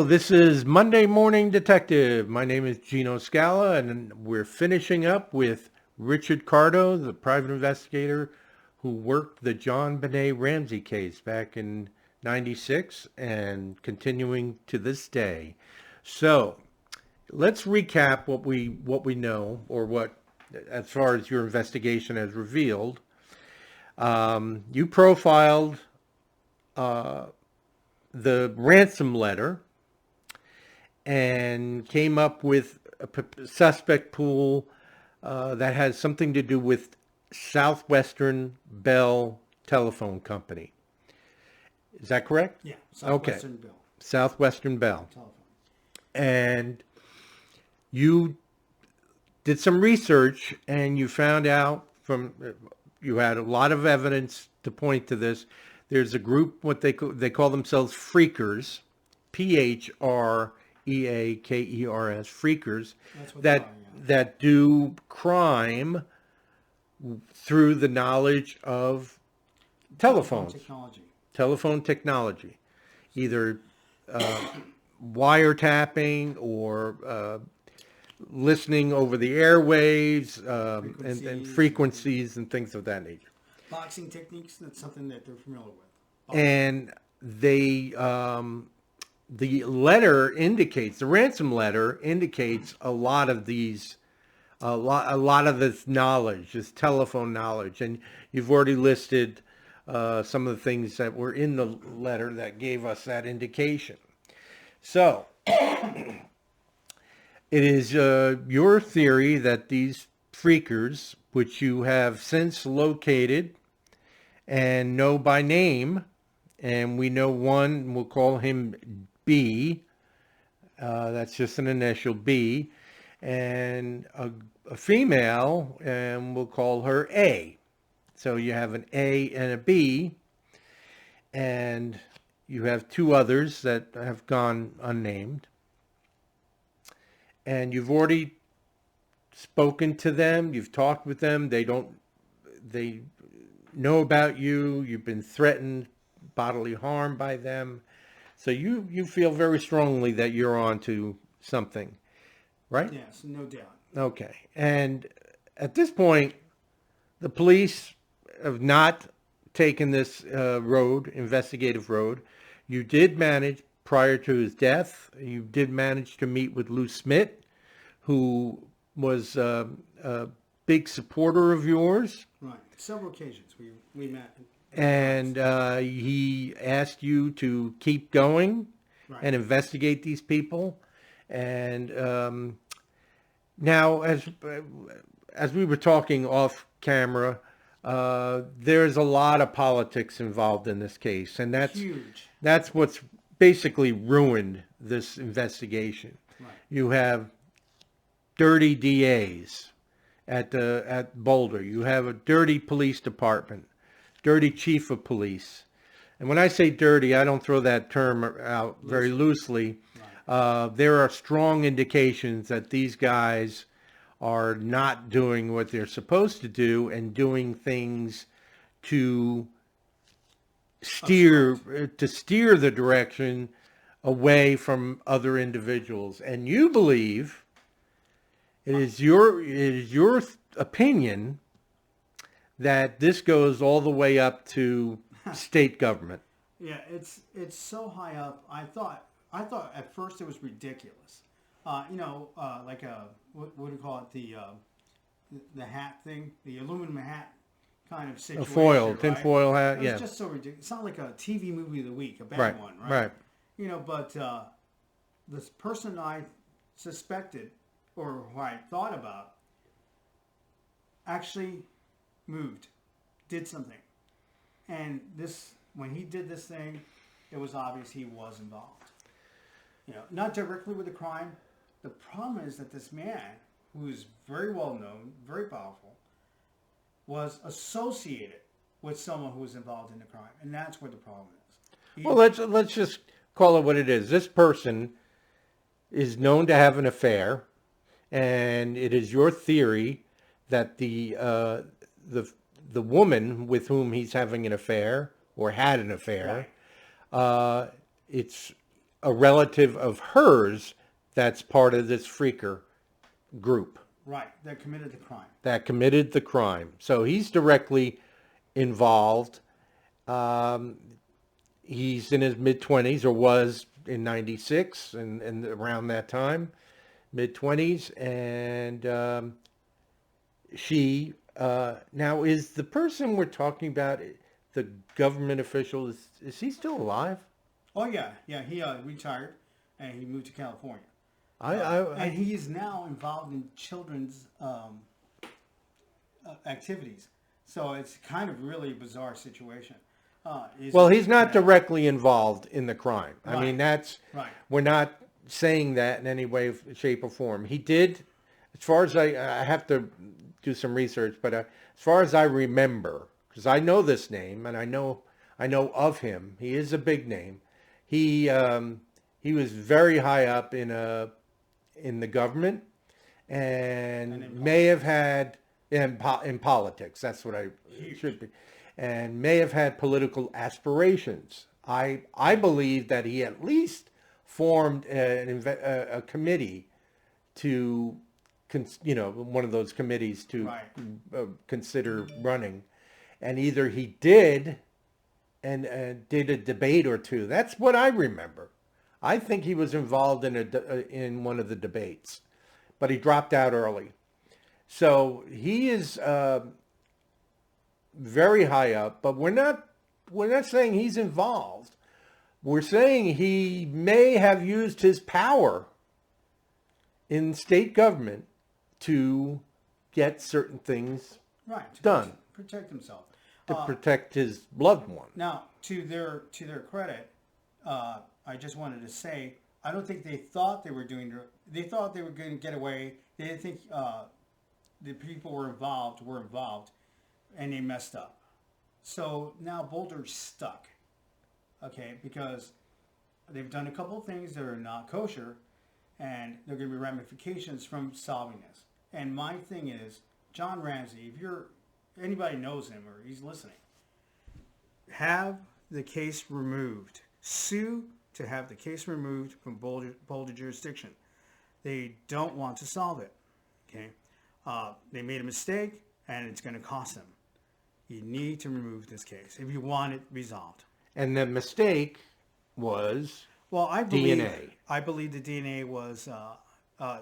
this is Monday Morning Detective. My name is Gino Scala, and we're finishing up with Richard Cardo, the private investigator who worked the John Benet Ramsey case back in '96 and continuing to this day. So let's recap what we know, or what, as far as your investigation has revealed. You profiled the ransom letter and came up with a suspect pool that has something to do with Southwestern Bell Telephone Company. Is that correct? Yeah, Southwestern Okay. Bell Southwestern Bell. Telephone. And you did some research and you found out you had a lot of evidence to point to this. There's a group, what they call themselves freakers, Phreakers, freakers, That's what that they are, yeah. that do crime through the knowledge of telephones, Telephone technology. telephone technology, either wiretapping or listening over the airwaves, and frequencies and things of that nature. Boxing techniques, that's something that they're familiar with. And they, the letter indicates, the ransom letter indicates a lot of these, a lot of this knowledge, this telephone knowledge. And you've already listed some of the things that were in the letter that gave us that indication. So it is your theory that these freakers, which you have since located and know by name, and we know one, we'll call him B, that's just an initial B, and a female, and we'll call her A. So you have an A and a B, and you have two others that have gone unnamed. And you've already spoken to them, you've talked with them, they know about you, you've been threatened, bodily harm by them. So you feel very strongly that you're on to something, right? Yes, no doubt. Okay. And at this point, the police have not taken this investigative road. You did manage, prior to his death, you did manage to meet with Lou Smith, who was a big supporter of yours. Right. Several occasions we met. And he asked you to keep going Right. and investigate these people. And now, as we were talking off camera, there's a lot of politics involved in this case, and Huge. that's what's basically ruined this investigation. Right. You have dirty DAs at Boulder. You have a dirty police department, dirty chief of police. And when I say dirty, I don't throw that term out very loosely. Right. There are strong indications that these guys are not doing what they're supposed to do and doing things to steer the direction away from other individuals. And you believe it is your opinion that this goes all the way up to state government. Yeah, it's so high up. I thought at first it was ridiculous. Like what do you call it? The hat thing, the aluminum hat kind of situation. A foil, tin right? foil hat, yeah. It's just so ridiculous. It's not like a TV movie of the week, a bad Right, one, right? right. But this person I suspected, or who I thought about, actually moved, did something. And when he did this thing, it was obvious he was involved. Not directly with the crime. The problem is that this man, who is very well known, very powerful, was associated with someone who was involved in the crime. And that's where the problem is. Well, let's just call it what it is. This person is known to have an affair, and it is your theory that the woman with whom he's having an affair or had an affair, it's a relative of hers that's part of this freaker group Right. That committed the crime. that committed the crime. So he's directly involved. Um, he's in his mid-20s, or was in 96 and around that time, mid-20s. And she, now is the person we're talking about, the government official, is he still alive? Oh yeah, yeah. He retired and he moved to California. I And he is now involved in children's activities. So it's kind of really a bizarre situation. well, he's not directly involved in the crime. I mean, Right. that's, Right. we're not saying that in any way, shape, or form. He did, as far as I have to do some research, but as far as I remember, because I know this name and I know of him. He is a big name. He was very high up in the government, and in may have had in politics. That's what I should be, and may have had political aspirations. I believe that he at least formed a committee to, one of those committees to Right. consider running, and either he did and did a debate or two. That's what I remember. I think he was involved in one of the debates, but he dropped out early. So he is very high up, but we're not saying he's involved. We're saying he may have used his power in state government to get certain things Right. To done. Protect himself. to protect his loved one. Now, to their credit, I just wanted to say, I don't think they thought they were doing. They thought they were going to get away. They didn't think the people were involved, and they messed up. So now Boulder's stuck. Okay, because they've done a couple of things that are not kosher, and there are going to be ramifications from solving this. And my thing is, John Ramsey, if anybody knows him or he's listening, have the case removed. Sue to have the case removed from Boulder jurisdiction. They don't want to solve it. Okay, they made a mistake, and it's going to cost them. You need to remove this case if you want it resolved. And the mistake was Well, I believe DNA. I believe the DNA was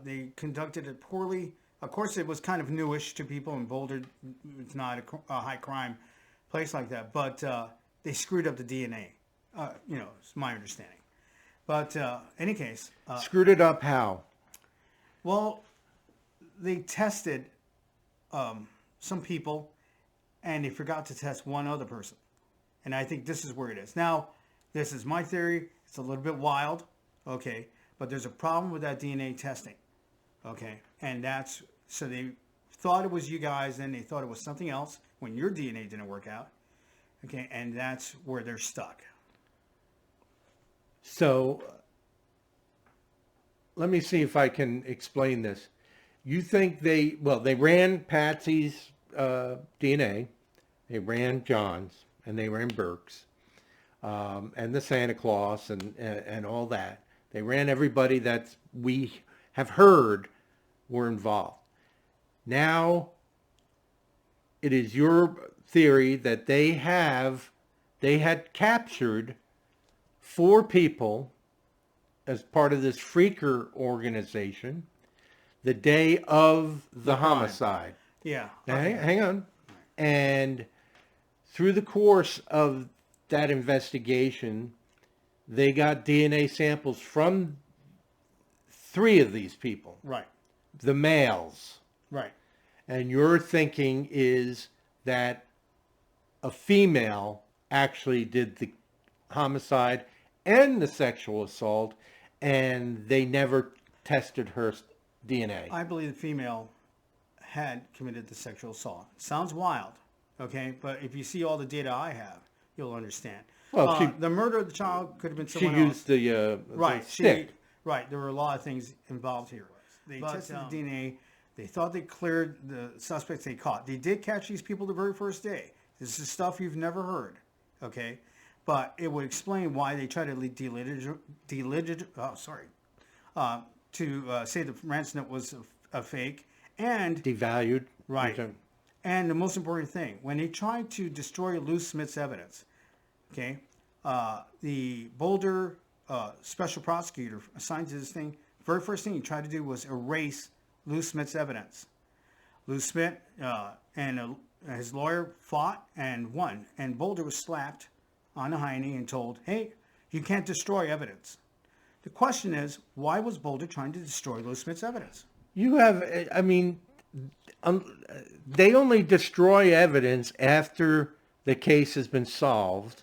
they conducted it poorly. Of course, it was kind of newish to people in Boulder. It's not a high crime place like that, but they screwed up the DNA. It's my understanding. But any case, Screwed it up how? well, they tested some people, and they forgot to test one other person. And I think this is where it is. Now, this is my theory. It's a little bit wild, okay? But there's a problem with that DNA testing, okay? And so they thought it was you guys, then they thought it was something else when your DNA didn't work out, okay? And that's where they're stuck. So let me see if I can explain this. You think they ran Patsy's DNA, they ran John's, and they ran Burke's, and the Santa Claus and all that. They ran everybody that we have heard were involved. Now, it is your theory that they had captured 4 people as part of this freaker organization the day of the homicide. Yeah. Now, Okay. hang on. And through the course of that investigation, they got DNA samples from 3 of these people, Right. the males. Right. And your thinking is that a female actually did the homicide and the sexual assault, and they never tested her DNA. I believe the female had committed the sexual assault. Sounds wild, okay? But if you see all the data I have, you'll understand. Well, the murder of the child could have been she someone else. used the Right. stick. Right. There were a lot of things involved here. They tested the DNA. They thought they cleared the suspects they caught. They did catch these people the very first day. This is stuff you've never heard, okay? but it would explain why they try to say the ransom note was a fake, and Devalued. right. And the most important thing, when they tried to destroy Lou Smith's evidence, okay, the Boulder special prosecutor assigned to this thing, very first thing he tried to do was erase Lou Smith's evidence. Lou Smith and his lawyer fought and won, and Boulder was slapped on the hiney and told, hey, you can't destroy evidence. The question is, why was Boulder trying to destroy Lou Smith's evidence? You have, I mean, they only destroy evidence after the case has been solved.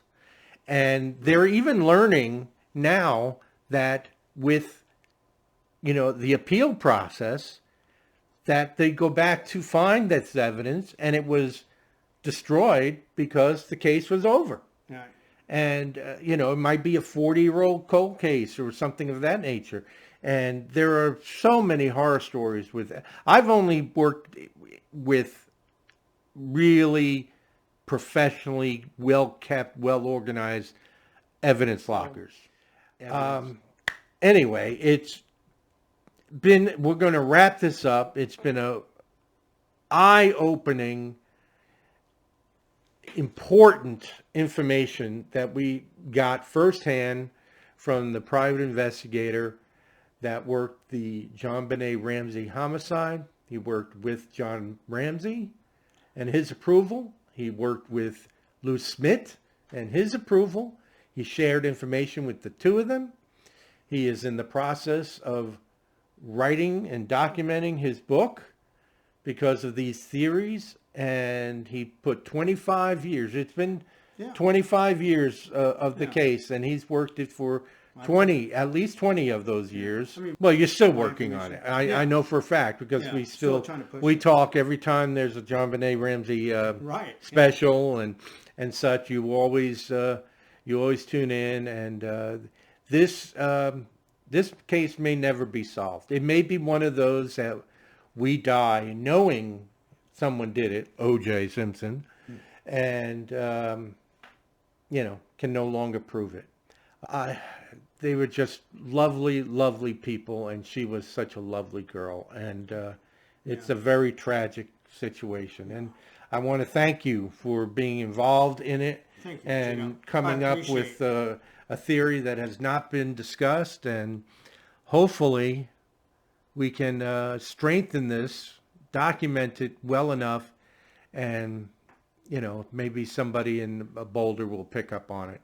And they're even learning now that with, the appeal process, that they go back to find this evidence and it was destroyed because the case was over. Right. And, it might be a 40-year-old cold case or something of that nature. And there are so many horror stories with that. I've only worked with really professionally well-kept, well-organized evidence lockers. Anyway, we're going to wrap this up. It's been a eye-opening, important information that we got firsthand from the private investigator that worked the John Benet Ramsey homicide. He worked with John Ramsey and his approval. He worked with Lou Smith and his approval. He shared information with the two of them. He is in the process of writing and documenting his book because of these theories. And he put 25 years. It's been 25 years of the case, and he's worked it for 20, at least 20 of those years. Well, you're still working on it. I know for a fact because we talk every time there's a John Benet Ramsey special and such. You always tune in, and this case may never be solved. It may be one of those that we die knowing someone did it, O.J. Simpson, and can no longer prove it. They were just lovely, lovely people, and she was such a lovely girl. And it's a very tragic situation. And I want to thank you for being involved in it and coming up with a theory that has not been discussed. And hopefully we can strengthen this, document it well enough, and, maybe somebody in Boulder will pick up on it.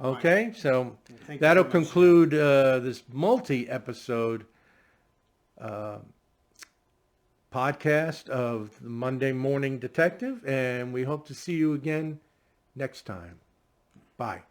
Okay, so that'll conclude this multi-episode podcast of the Monday Morning Detective, and we hope to see you again next time. Bye.